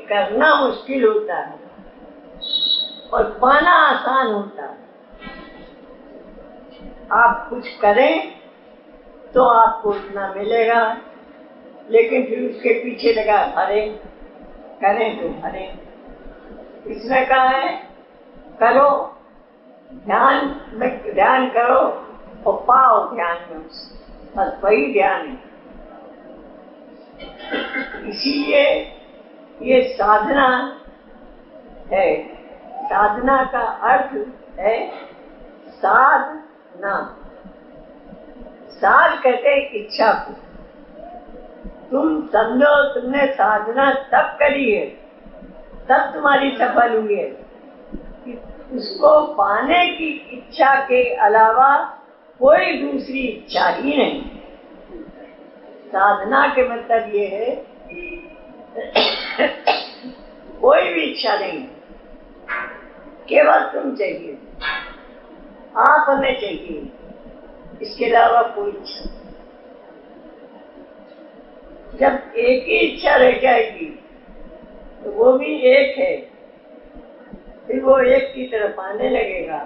करना मुश्किल होता है और पाना आसान होता है। आप कुछ करें तो आपको उतना मिलेगा, लेकिन फिर उसके पीछे लगा हरे, करें तो हरे। इसमें कहा है करो, ध्यान करो और पाओ ध्यान में, बस वही ध्यान है। इसीलिए ये साधना है। साधना का अर्थ है साधना। साध कहते हैं इच्छा को। तुम समझो तुमने साधना तब करी है, तब तुम्हारी सफल हुई है कि उसको पाने की इच्छा के अलावा कोई दूसरी इच्छा ही नहीं। साधना के मतलब ये है कोई भी इच्छा नहीं, केवल तुम चाहिए, आप हमें चाहिए, इसके अलावा कोई इच्छा। जब एक ही इच्छा रह जाएगी तो वो भी एक है, फिर वो एक की तरफ आने लगेगा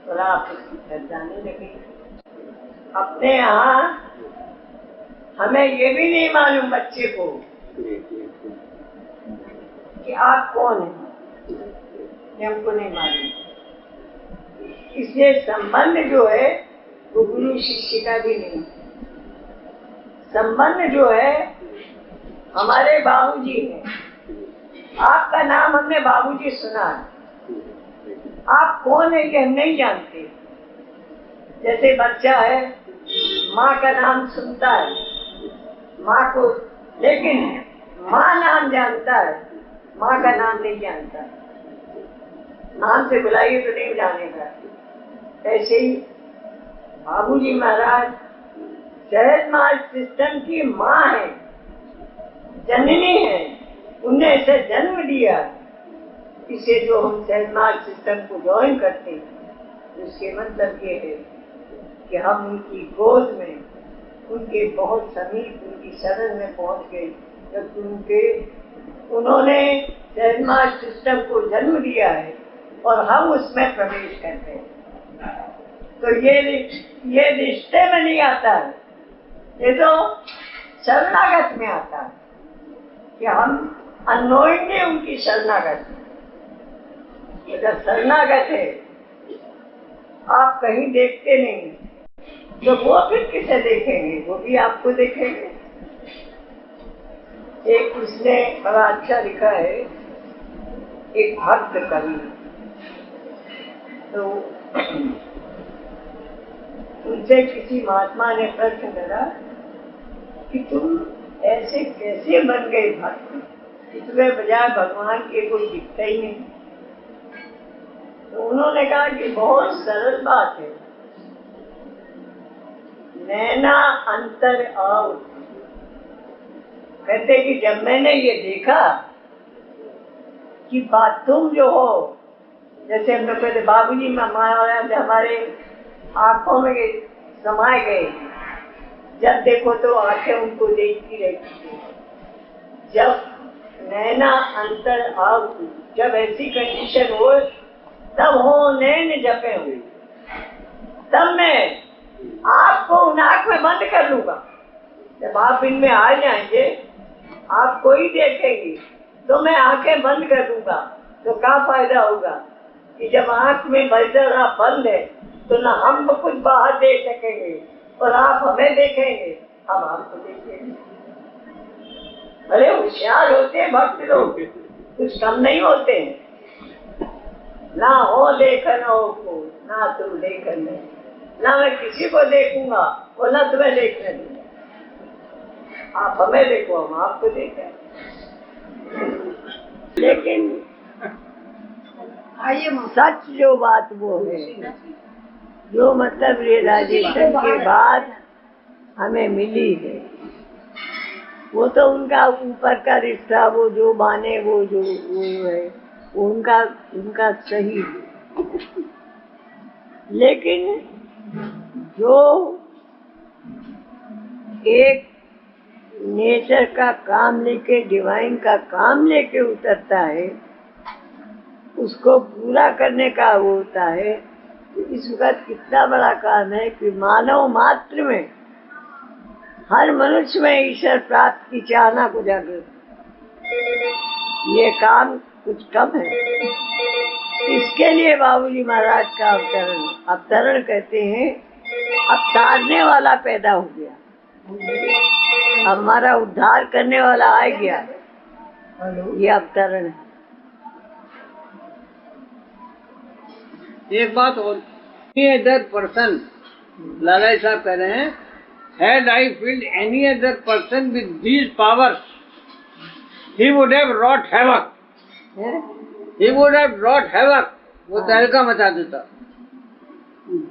और आप उसकी तरफ जाने लगेंगे। अपने यहाँ हमें ये भी नहीं मालूम बच्चे को कि आप कौन हैं, हमको नहीं मालूम। इसलिए संबंध जो है वो गुरु शिष्य का भी नहीं। संबंध जो है हमारे बाबूजी है। आपका नाम हमने बाबूजी सुना है, आप कौन है ये हम नहीं जानते। जैसे बच्चा है, माँ का नाम सुनता है, माँ को, लेकिन माँ नाम जानता है, माँ का नाम नहीं जानता। नाम से बुलाइए तो नहीं जानेगा। ऐसे ही बाबूजी महाराज सहज मार्ग सिस्टम की माँ है, जननी है, उन्हें इसे जन्म दिया। इसे जो हम सहज मार्ग सिस्टम को ज्वाइन करते हैं, उसके मतलब ये है कि हम उनकी गोद में, उनके बहुत समीप, उनकी शरण में पहुंच गए। जब उन्होंने सहज मार्ग सिस्टम को जन्म दिया है और हम उसमें प्रवेश करते हैं, तो ये रिश्ते में नहीं आता है, ये तो शरणागत में आता है कि हम अनोइंगली उनकी शरणागत में। अगर शरणागत है, आप कहीं देखते नहीं तो वो फिर किसे देखेंगे, वो भी आपको देखेंगे। एक उसने बड़ा अच्छा लिखा है, एक भक्त कवि, तो उनसे किसी महात्मा ने प्रश्न करा कि तुम ऐसे कैसे बन गए भक्त, तुम्हें बजाय भगवान के कोई दिखता ही नहीं। तो उन्होंने कहा कि बहुत सरल बात है, नैना अंतर आओ। कहते कि जब मैंने ये देखा कि बात तुम जो हो, जैसे हम लोग कहते बाबूजी महाराज हमारे आंखों में समाये गए, जब देखो तो आंखें उनको देखती रहती थी। जब नैना अंतर आओ, जब ऐसी कंडीशन हो तब हो नैन जपे हुए, तब मैं आपको उन आंख में बंद कर लूंगा। जब आप इनमें आ जाएंगे, आपको ही देखेंगे, तो मैं आंखें बंद कर दूंगा। तो क्या फायदा होगा कि जब आंख में बजरा बंद है तो ना हम कुछ बाहर देख सकेंगे और आप हमें देखेंगे, हम आपको देखेंगे। अरे होशियार होते हैं भक्त लोग, कुछ कम नहीं होते। ना हो देखन हो को, ना तुम देखन नहीं, ना मैं किसी को देखूंगा और ना तुम्हें देखने दूंगा। आप हमें देखो, हम आपको देखें। लेकिन सच जो बात वो है, जो मतलब रियलाइजेशन के बाद हमें मिली है, वो तो उनका ऊपर का रिश्ता, वो जो माने वो जो वो है, उनका सही है। लेकिन जो एक नेचर का काम लेके, डिवाइन का काम लेके उतरता है, उसको पूरा करने का वो होता है। तो इस वक्त कितना बड़ा काम है कि मानव मात्र में, हर मनुष्य में ईश्वर प्राप्ति की चाहना को जागृत। ये काम कुछ कम है। इसके लिए बाबूजी महाराज का अवतरण, अवतरण कहते हैं, अवतारने वाला पैदा हो गया, हमारा उद्धार करने वाला आ गया। ये अवतरण है। एक बात और, any other person, लाला साहब कह रहे हैं, had I filled any other person with these powers, he would have wrought havoc. He would have wrought havoc. वो तहलका मचा देता।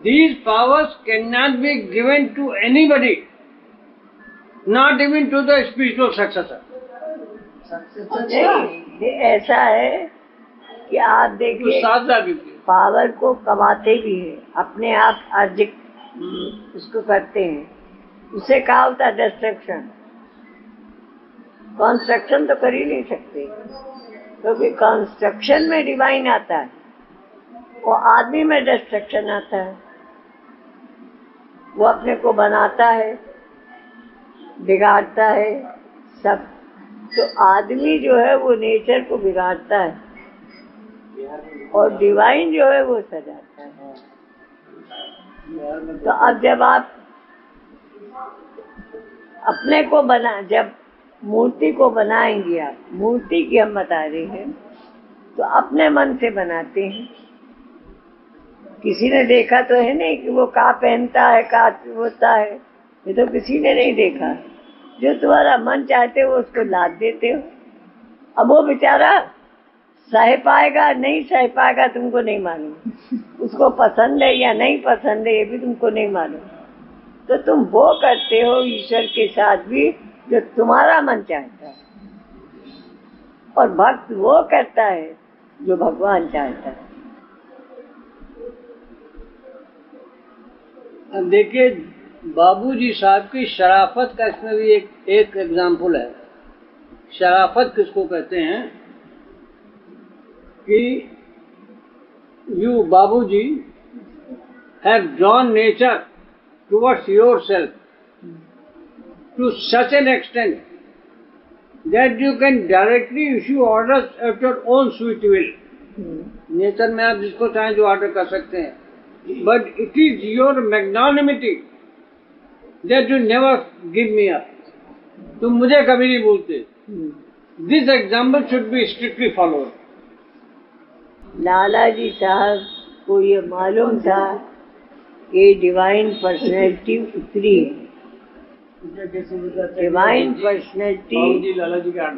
These powers cannot be given to anybody, not even to the spiritual successor. ये ऐसा है कि आप देखिए, साधना भी पावर को कमाते भी हैं, अपने आप अर्जित उसको करते हैं। उसे कहा होता है डिस्ट्रक्शन। कंस्ट्रक्शन तो कर ही नहीं सकते, क्योंकि कंस्ट्रक्शन में डिवाइन आता है, वो आदमी में डिस्ट्रक्शन आता है। वो अपने को बनाता है, बिगाड़ता है सब। तो आदमी जो है वो नेचर को बिगाड़ता है, और डिवाइन जो है वो सजाता है। तो अब जब आप अपने को जब मूर्ति को बनाएंगे, आप मूर्ति की हम बता रहे हैं, तो अपने मन से बनाते हैं। किसी ने देखा तो है नहीं कि वो का पहनता है, का होता है, ये तो किसी ने नहीं देखा। जो तुम्हारा मन चाहते हो उसको लाद देते हो। अब वो बेचारा सह पाएगा नहीं सह पाएगा तुमको नहीं मालूम, उसको पसंद है या नहीं पसंद है ये भी तुमको नहीं मालूम। तो तुम वो करते हो ईश्वर के साथ भी जो तुम्हारा मन चाहता है, और भक्त वो करता है जो भगवान चाहता है। अब देखिए, बाबूजी साहब की शराफत का इसमें भी एक एग्जाम्पल है। शराफत किसको कहते हैं कि you बाबूजी have drawn nature towards yourself to such an extent that you can directly issue orders at your own sweet will. Nature में आप जिसको चाहें जो ऑर्डर कर सकते हैं, but it is your magnanimity that you never give me up. तुम मुझे कभी नहीं भूलते। This example should be strictly followed. लाला जी साहब को ये मालूम था कि डिवाइन पर्सनैलिटी उतरी है। डिवाइन पर्सनैलिटी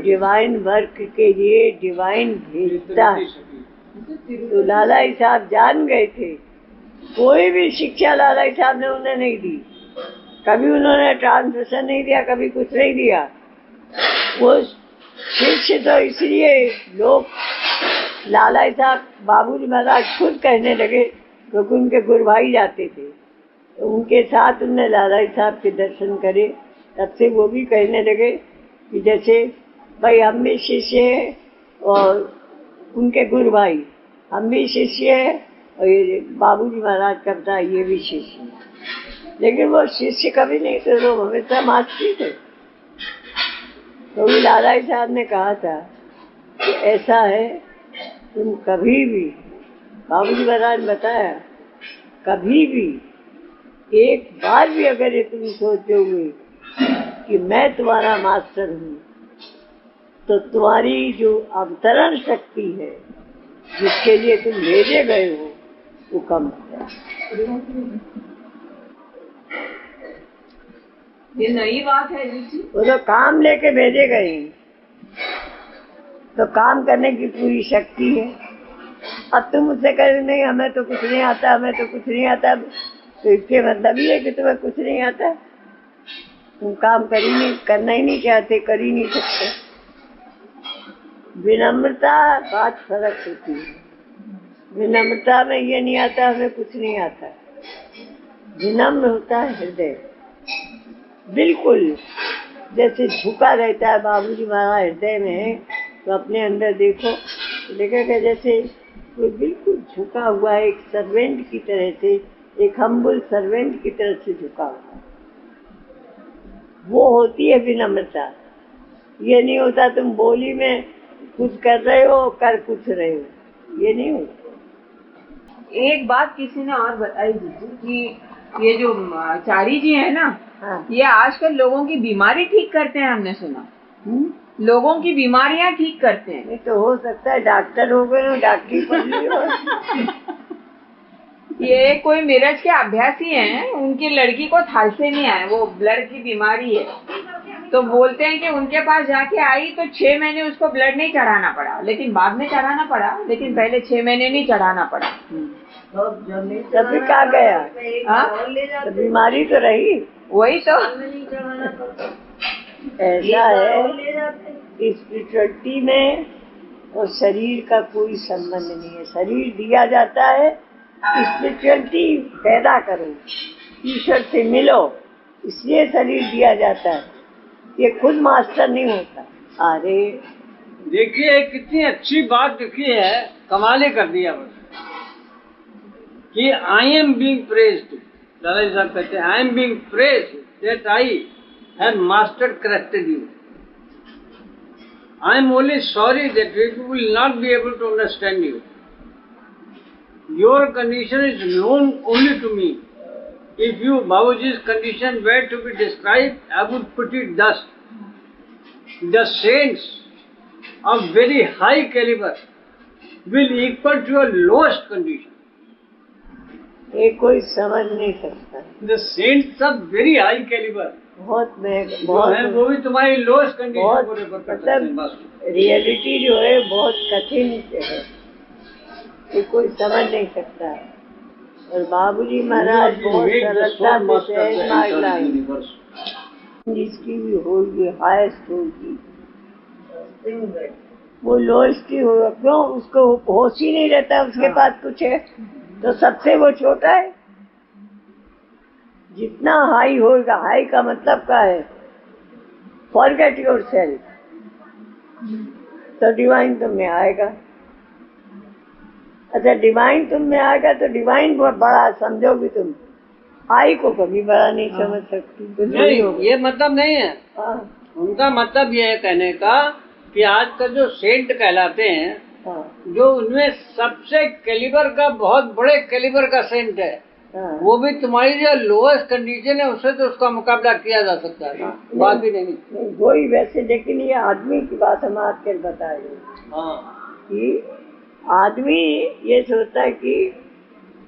डिवाइन वर्क के लिए डिवाइन भेजता है। तो लाला जी साहब जान गए थे, कोई भी शिक्षा लाला जी साहब ने उन्हें नहीं दी। कभी उन्होंने ट्रांसलेशन नहीं दिया, कभी कुछ नहीं दिया। वो शिष्य तो इसलिए लोग लाला साहब, बाबूजी महाराज खुद कहने लगे, क्योंकि उनके गुरु भाई जाते थे, तो उनके साथ उनने लाला साहब के दर्शन करे। तब से वो भी कहने लगे कि जैसे भाई हम भी शिष्य हैं और उनके गुरु भाई, हम भी शिष्य हैं, और ये बाबूजी महाराज का बता ये भी शिष्य है। लेकिन वो शिष्य कभी नहीं थे, लोग हमेशा मास्टर थे। तो भी लाला साहब ने कहा था कि ऐसा है, तुम कभी भी, बाबूजी महाराज ने बताया, कभी भी एक बार भी अगर ये तुम सोचोगे कि मैं तुम्हारा मास्टर हूँ, तो तुम्हारी जो अवतरण शक्ति है जिसके लिए तुम भेजे गए हो वो कम हो जाए। ये नई बात है जी। वो तो काम लेके भेजे गए हैं, तो काम करने की पूरी शक्ति है। अब तुम मुझसे कह नहीं हमें तो कुछ नहीं आता, हमें तो कुछ नहीं आता, तो इसके मतलब ये है कि तुम्हें कुछ नहीं आता, तुम काम करना ही नहीं चाहते, कर ही नहीं सकते। विनम्रता बात फर्क होती है। विनम्रता में ये नहीं आता हमें कुछ नहीं आता, विनम्र होता है हृदय, बिल्कुल जैसे झुका रहता है बाबूजी महाराज हृदय में, तो अपने अंदर देखो, देखेगा जैसे कोई बिल्कुल झुका हुआ है, एक सर्वेंट की तरह से, एक हम्बल सर्वेंट की तरह से झुका हुआ। वो होती है विनम्रता। ये नहीं होता तुम बोली में कुछ कर रहे हो, कर कुछ रहे हो, ये नहीं होता। एक बात किसी ने और बताई दीदी कि ये जो चारी जी है ना, हाँ। ये आजकल लोगों की बीमारी ठीक करते हैं, हमने सुना। लोगों की बीमारियां ठीक करते हैं। ये तो हो सकता है डॉक्टर हो गए हो, डॉक्टरी पढ़ ली हो। ये कोई मेरठ के अभ्यासी हैं, उनकी लड़की को थैलेसीमिया है, वो ब्लड की बीमारी है। तो बोलते हैं कि उनके पास जाके आई तो 6 महीने उसको ब्लड नहीं चढ़ाना पड़ा, लेकिन बाद में चढ़ाना पड़ा, लेकिन पहले 6 महीने नहीं चढ़ाना पड़ा। तभी कहा गया, तो बीमारी तो रही। वही तो ऐसा है, स्पिरिचुअलिटी में और शरीर का कोई संबंध नहीं है। शरीर दिया जाता है, स्पिरिचुअलिटी पैदा करो, ईश्वर से मिलो, इसलिए शरीर दिया जाता है। ये खुद मास्टर नहीं होता। अरे देखिए कितनी अच्छी बात लिखी है, कमाल ही कर दिया बस कि I am being praised. Dada Saheb कहते हैं I am being praised that I have mastered corrected you. I am only sorry that we will not be able to understand you. Your condition is known only to me. If you, Babaji's condition were to be described, I would put it thus. The saints of very high caliber will equal to your lowest condition. ये कोई समझ नहीं सकता। The saints of very high caliber. बहुत बहुत है, वो भी तुम्हारी लोएस्ट कंडीशन को रेफर करते हैं। बस रियलिटी जो है बहुत कठिन है, ये कोई समझ नहीं सकता। और बाबूजी महाराज बहुत सरलता से सहज मार्ग लाए, जिसकी भी होगी हाईएस्ट होगी, वो लोएस्ट ही होगा। क्यों? उसको होश ही नहीं रहता, उसके पास कुछ है तो सबसे वो छोटा है। जितना हाई होगा, हाई का मतलब क्या है? फॉरगेट योर सेल्फ, तो डिवाइन तुम में आएगा। अच्छा, डिवाइन तुम में आएगा तो डिवाइन बहुत बड़ा समझोगी तुम, हाई को कभी बड़ा नहीं समझ सकती। नहीं, ये मतलब नहीं है। हाँ। उनका मतलब ये है कहने का कि आजकल जो सेंट कहलाते हैं, हाँ। जो उनमें सबसे कैलिबर का, बहुत बड़े कैलिबर का सेंट है, हाँ। वो भी तुम्हारी जो लोएस्ट कंडीशन है उससे तो उसका मुकाबला किया जा सकता है। बात भी नहीं वही वैसे, लेकिन ये आदमी की बात हम आजकल बताए कि आदमी ये सोचता है कि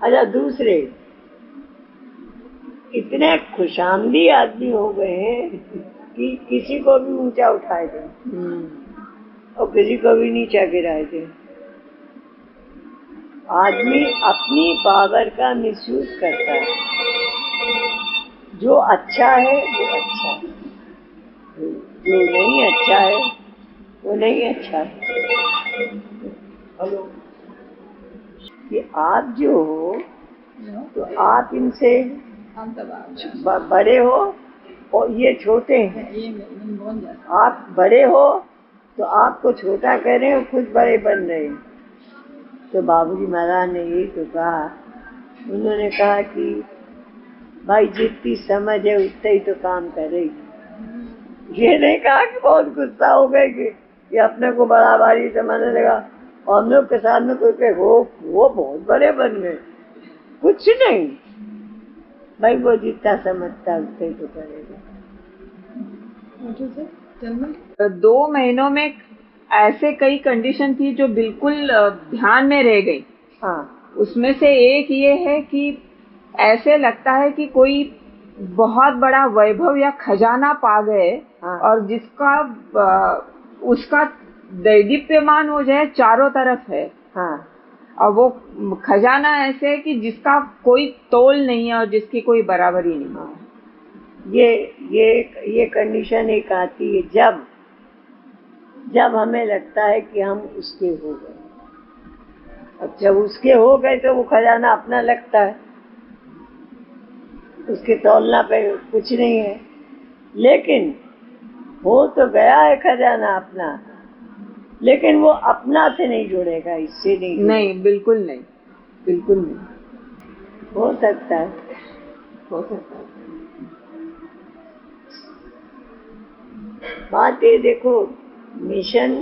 अच्छा दूसरे इतने खुशामदी आदमी हो गए हैं कि किसी को भी ऊंचा उठाए थे और किसी को भी नीचा गिराए थे। आदमी अपनी पावर का मिसयूज करता है। जो अच्छा है वो अच्छा है, जो नहीं अच्छा है वो नहीं अच्छा है। हेलो, कि आप जो हो तो आप इनसे बड़े हो और ये छोटे हैं। आप बड़े हो तो आपको छोटा कर रहे हो, खुद बड़े बन रहे हैं। तो बाबूजी महाराज ने यही तो कहा, उन्होंने कहा कि भाई जितनी समझ है उतना ही तो काम करेगी। ये नहीं कहा कि बहुत गुस्सा हो गए कि अपने को बड़ा भारी समझने लगा और हम लोग के साथ में कोई कहे वो बहुत बड़े बन गए। कुछ नहीं भाई, वो जितना समझता है उतना ही तो करेगा। 2 महीनों में ऐसे कई कंडीशन थी जो बिल्कुल ध्यान में रह गई। हाँ। उसमें से एक ये है कि ऐसे लगता है कि कोई बहुत बड़ा वैभव या खजाना पा गए। हाँ। और जिसका उसका दैदीप्यमान हो जाए चारों तरफ है। हाँ। और वो खजाना ऐसे है कि जिसका कोई तोल नहीं है और जिसकी कोई बराबरी नहीं है। हाँ। ये कंडीशन एक आती है जब हमें लगता है कि हम उसके हो गए। अब जब उसके हो गए तो वो खजाना अपना लगता है, उसके तौलना पे कुछ नहीं है। लेकिन हो तो गया है खजाना अपना, लेकिन वो अपना से नहीं जुड़ेगा, इससे नहीं जुड़ेगा। नहीं, बिल्कुल नहीं, बिल्कुल नहीं। हो सकता है। हो सकता है। बात ये देखो, मिशन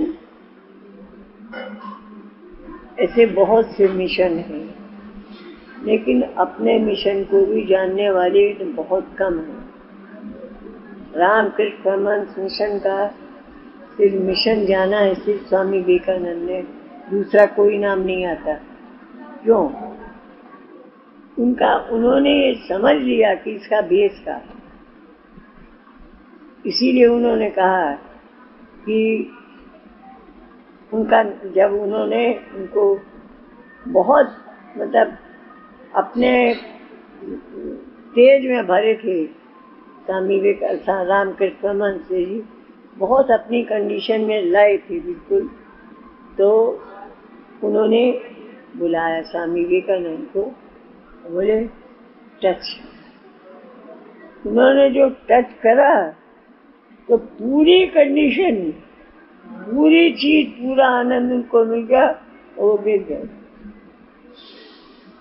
ऐसे बहुत से मिशन हैं, लेकिन अपने मिशन को भी जानने वाले तो बहुत कम हैं। रामकृष्ण परमहंस मिशन का सिर्फ मिशन जाना है, सिर्फ स्वामी विवेकानंद ने, दूसरा कोई नाम नहीं आता। क्यों? उन्होंने ये समझ लिया कि इसका बेस का, इसीलिए उन्होंने कहा कि जब उन्होंने उनको बहुत मतलब अपने तेज में भरे थे, स्वामी विवेकानंद रामकृष्ण परमहंस जी बहुत अपनी कंडीशन में लाए थे बिल्कुल, तो उन्होंने बुलाया स्वामी विवेकानंद को, बोले टच। उन्होंने जो टच करा तो पूरी कंडीशन, पूरी चीज, पूरा आनंद उनको मिल गया, वो गिर गए।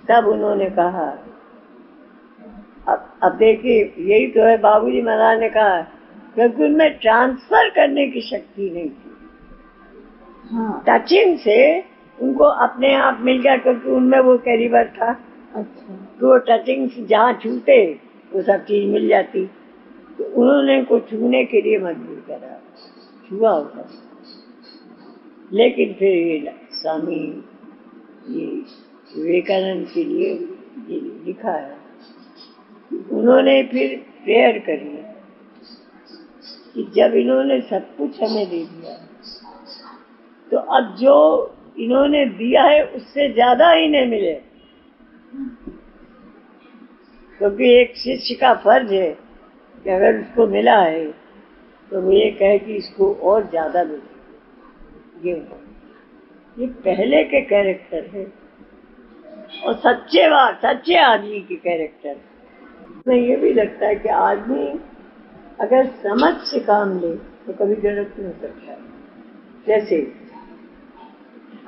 तब उन्होंने कहा, अब देखिए, यही तो है, बाबूजी महाराज ने कहा, क्योंकि उनमें ट्रांसफर करने की शक्ति नहीं थी। हाँ। टचिंग से उनको अपने आप मिल गया, क्योंकि उनमें वो कैरिबर था। अच्छा। तो वो टचिंग से जहाँ छूते वो सब चीज मिल जाती, तो उन्होंने को छूने के लिए मजबूर करा, छुआ होगा। लेकिन फिर ये स्वामी ये विवेकानंद के लिए ये लिखा है, उन्होंने फिर प्रेयर करी कि जब इन्होंने सब कुछ हमें दे दिया, तो अब जो इन्होंने दिया है उससे ज्यादा इन्हें मिले, क्योंकि एक शिष्य का फर्ज है कि अगर उसको मिला है तो वो ये कहे कि इसको और ज्यादा मिले। ये पहले के कैरेक्टर है, और सच्चे आदमी के कैरेक्टर। मैं ये भी लगता है कि आदमी अगर समझ से काम ले तो कभी गलत नहीं करता। जैसे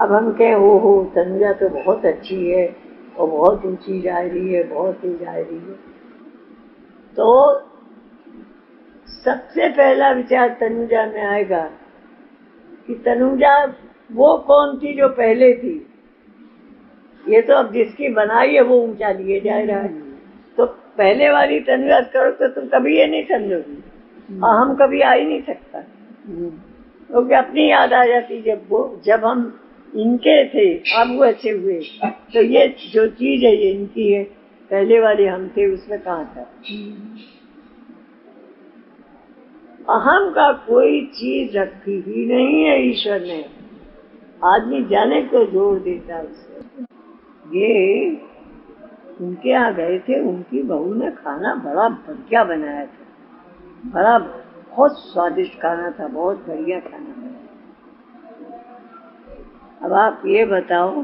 अब हम कहें हो तनुजा तो बहुत अच्छी है और बहुत ऊंची जा रही है, बहुत ही जा रही है, तो सबसे पहला विचार तनुजा में आएगा कि तनुजा वो कौन थी जो पहले थी। ये तो अब जिसकी बनाई है वो ऊंचा लिए जा रहा है, तो पहले वाली तनुजा करो तो तुम कभी ये नहीं समझोगी, हम कभी आ ही नहीं सकता, क्योंकि अपनी याद आ जाती जब हम इनके थे, अब वो अच्छे हुए, तो ये जो चीज है ये इनकी है, पहले वाले हम थे उसमें कहाँ था। अहम का कोई चीज रखी ही नहीं है ईश्वर ने, आदमी जाने को जोड़ देता उससे। ये उनके यहाँ गए थे, उनकी बहू ने खाना बड़ा बढ़िया बनाया था, बहुत स्वादिष्ट खाना था, बहुत बढ़िया खाना बनाया। अब आप ये बताओ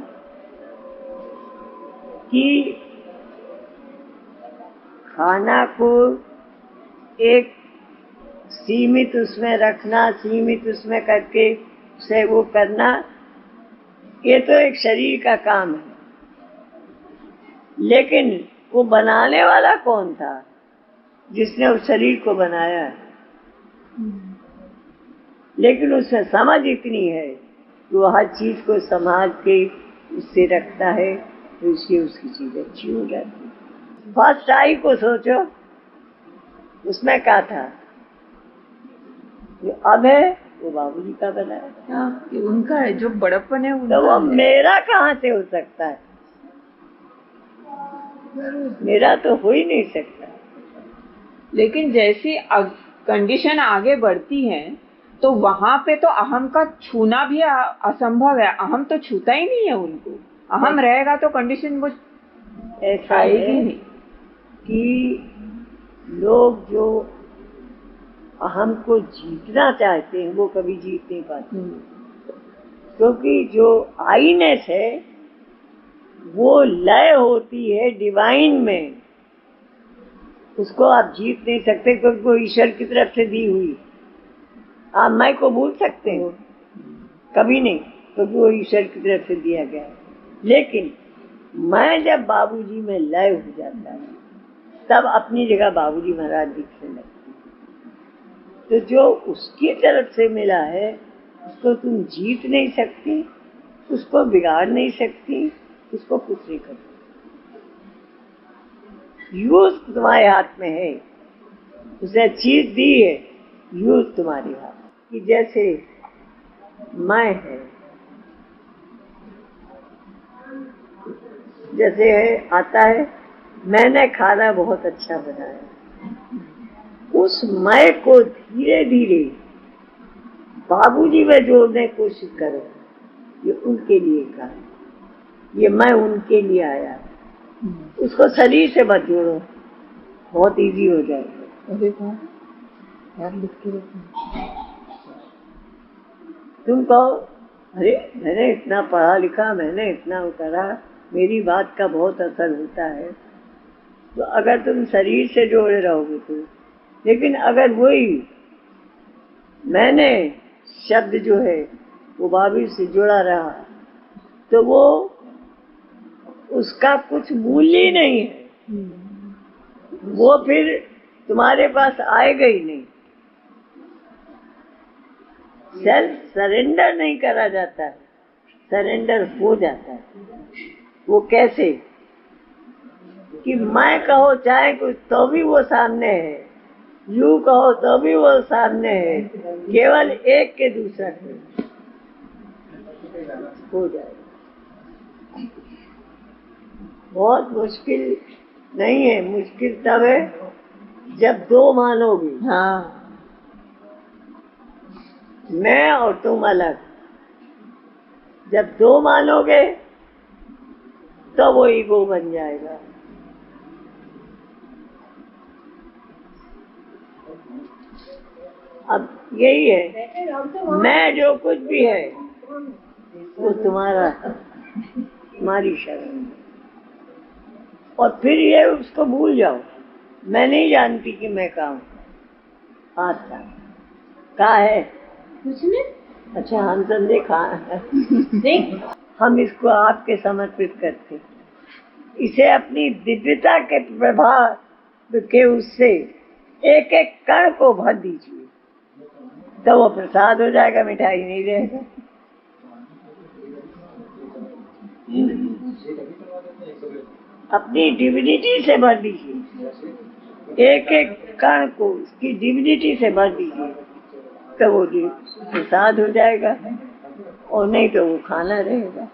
कि खाना को एक सीमित उसमें रखना, सीमित उसमें करके उसे वो करना, ये तो एक शरीर का काम है, लेकिन वो बनाने वाला कौन था जिसने उस शरीर को बनाया है? लेकिन उसमें समझ इतनी है कि वो हर चीज को संभाल के उससे रखता है, तो उसकी चीज अच्छी हो जाती है। फर्स्ट आई को सोचो, उसमें क्या था, जो अब है वो बाबूजी का बनाया, उनका है, जो बड़प्पन है उनका। तो वो मेरा कहाँ से हो सकता है? मेरा तो हो ही नहीं सकता। लेकिन जैसी कंडीशन आगे बढ़ती है तो वहां पे तो अहम का छूना भी असंभव है, अहम तो छूता ही नहीं है उनको। अहम रहेगा तो कंडीशन वो ऐसा आएगी है नहीं कि लोग जो अहम को जीतना चाहते हैं वो कभी जीत नहीं पाते, क्योंकि जो आईनेस है वो लय होती है डिवाइन में, उसको आप जीत नहीं सकते, क्योंकि वो ईश्वर की तरफ से दी हुई। आप मैं को भूल सकते हो? कभी नहीं, क्योंकि वो ईश्वर की तरफ से दिया गया है। लेकिन मैं जब बाबूजी में लय हो जाता है तब अपनी जगह बाबूजी महाराज दिखने लगते हैं। तो जो उसकी तरफ से मिला है उसको तुम जीत नहीं सकती, उसको बिगाड़ नहीं सकती, उसको कुछ नहीं कर सकती। यूज तुम्हारे हाथ में है, उसने चीज दी है, यूज तुम्हारे हाथ कि जैसे मैं है, जैसे है आता है मैंने खाना बहुत अच्छा बनाया, उस मैं को धीरे धीरे बाबूजी में जोड़ने की कोशिश करो। ये उनके लिए का, ये मैं उनके लिए आया, उसको शरीर से मत जोड़ो, बहुत इजी हो जाएगा। तुम कहो अरे मैंने इतना पढ़ा लिखा, मैंने इतना करा, मेरी बात का बहुत असर होता है। तो अगर तुम शरीर से जोड़े रहोगे तो, लेकिन अगर वही मैंने शब्द जो है वो बाबू से जुड़ा रहा तो वो उसका कुछ मूल्य ही नहीं है, वो फिर तुम्हारे पास आएगा ही नहीं। सेल्फ सरेंडर नहीं करा जाता है, सरेंडर हो जाता है। वो कैसे कि मैं कहो चाहे कुछ तो भी वो सामने है, यू कहो तो भी वो सामने है, केवल एक के दूसरा हो जाएगा। बहुत मुश्किल नहीं है, मुश्किल तब है जब दो मानोगे। हाँ, मैं और तुम अलग, जब दो मानोगे तो वो ईगो बन जाएगा। अब यही है, मैं जो कुछ भी है वो तुम्हारा, तुम्हारी शरण है। और फिर ये उसको भूल जाओ, मैं नहीं जानती कि मैं कहाँ हूँ। अच्छा कहाँ है कुछ नहीं। अच्छा हम समझे कहाँ हम इसको आपके समर्पित करते, इसे अपनी दिव्यता के प्रभाव के उससे एक एक कण को भर दीजिए, तो वो प्रसाद हो जाएगा, मिठाई नहीं रहेगा। अपनी डिविनिटी से भर दीजिए, एक एक कण को उसकी डिविनिटी से भर दीजिए, तो वो प्रसाद हो जाएगा, और नहीं तो वो खाना रहेगा।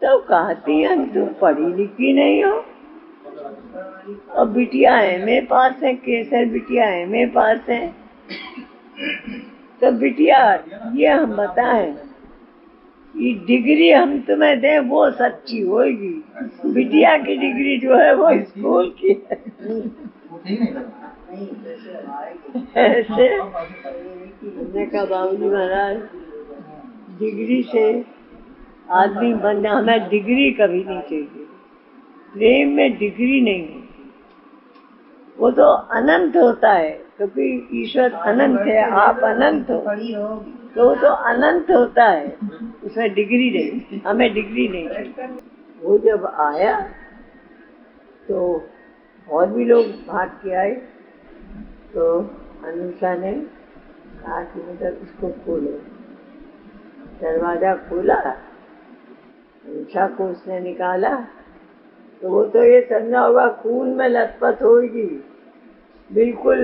तो कहती हम तुम पढ़ी लिखी नहीं हो, और बिटिया MA पास है, केसर बिटिया MA पास है, तो बिटिया ये हम बताएं, ये डिग्री हम तुम्हें दें वो सच्ची होगी, बिटिया की डिग्री जो है वो स्कूल की है। ऐसे हमने कहा बाबूजी महाराज डिग्री से आदमी बनना, हमें डिग्री कभी नहीं चाहिए, प्रेम में डिग्री नहीं है, वो तो अनंत होता है, क्योंकि ईश्वर अनंत है, आप अनंत हो, तो वो तो अनंत होता है, उसमें डिग्री नहीं, हमें डिग्री नहीं चाहिए। वो जब आया तो और भी लोग भाग के आए, तो अनुषा ने कहा कि मतलब इसको खोलो, दरवाजा खोला, अनुषा को उसने निकाला, तो वो तो ये समझा होगा खून में लथपथ होगी, बिल्कुल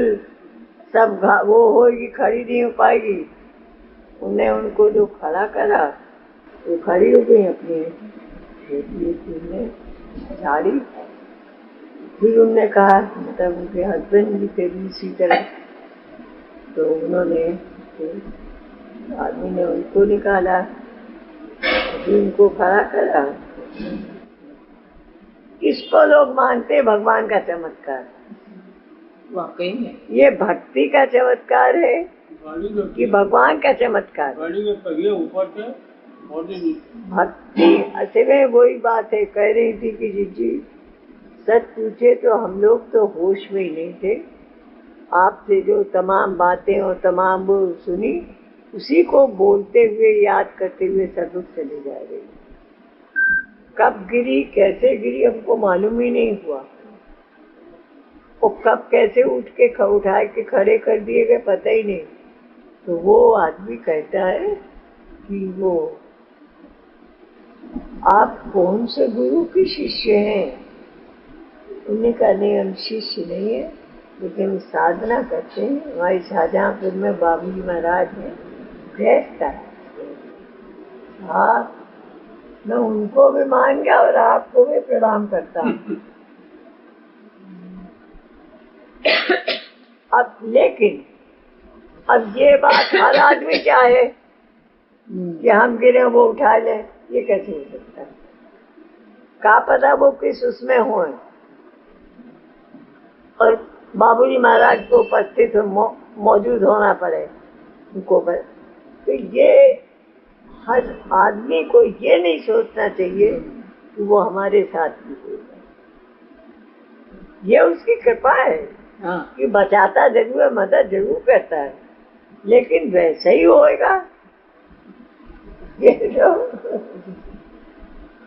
सब वो होगी, खड़ी नहीं हो पाएगी। उन्हें उनको जो खड़ा करा वो खड़ी हो गई, अपनी झाड़ी। फिर उन्होंने कहा, मतलब उनके हस्बैंड भी थे दूसरी तरफ, तो उन्होंने आदमी ने उनको निकाला, फिर उनको खड़ा करा। इसको लोग मानते भगवान का चमत्कार, वाकई में ये भक्ति का चमत्कार है कि भगवान का चमत्कार? भक्ति ऐसे में वही बात है, कह रही थी कि जी सच पूछे तो हम लोग तो होश में ही नहीं थे, आपसे जो तमाम बातें और तमाम वो सुनी उसी को बोलते हुए याद करते हुए सदुख चले जा रही। कब गिरी कैसे गिरी हमको मालूम ही नहीं हुआ, और कब कैसे उठ के उठा के खड़े कर दिए गए पता ही नहीं। तो वो आदमी कहता है कि वो आप कौन से गुरु के शिष्य हैं? उन्होंने कहा नहीं हम शिष्य नहीं है, लेकिन साधना करते हैं। हमारे शाहजहांपुर में बाबूजी महाराज हैं, गृहस्थ है। आप मैं उनको भी मान गया और आपको भी प्रणाम करता हूँ। अब लेकिन अब ये बात हर आदमी चाहे कि हम गिरे वो उठा ले, ये कैसे हो सकता है? क्या पता वो किस उसमें हो और बाबूजी महाराज को उपस्थित मौजूद होना पड़े उनको। तो ये हर आदमी को ये नहीं सोचना चाहिए कि वो हमारे साथ भी होगा। ये उसकी कृपा है कि बचाता जरूर है, मदद जरूर करता है, लेकिन वैसे ही होएगा ये जो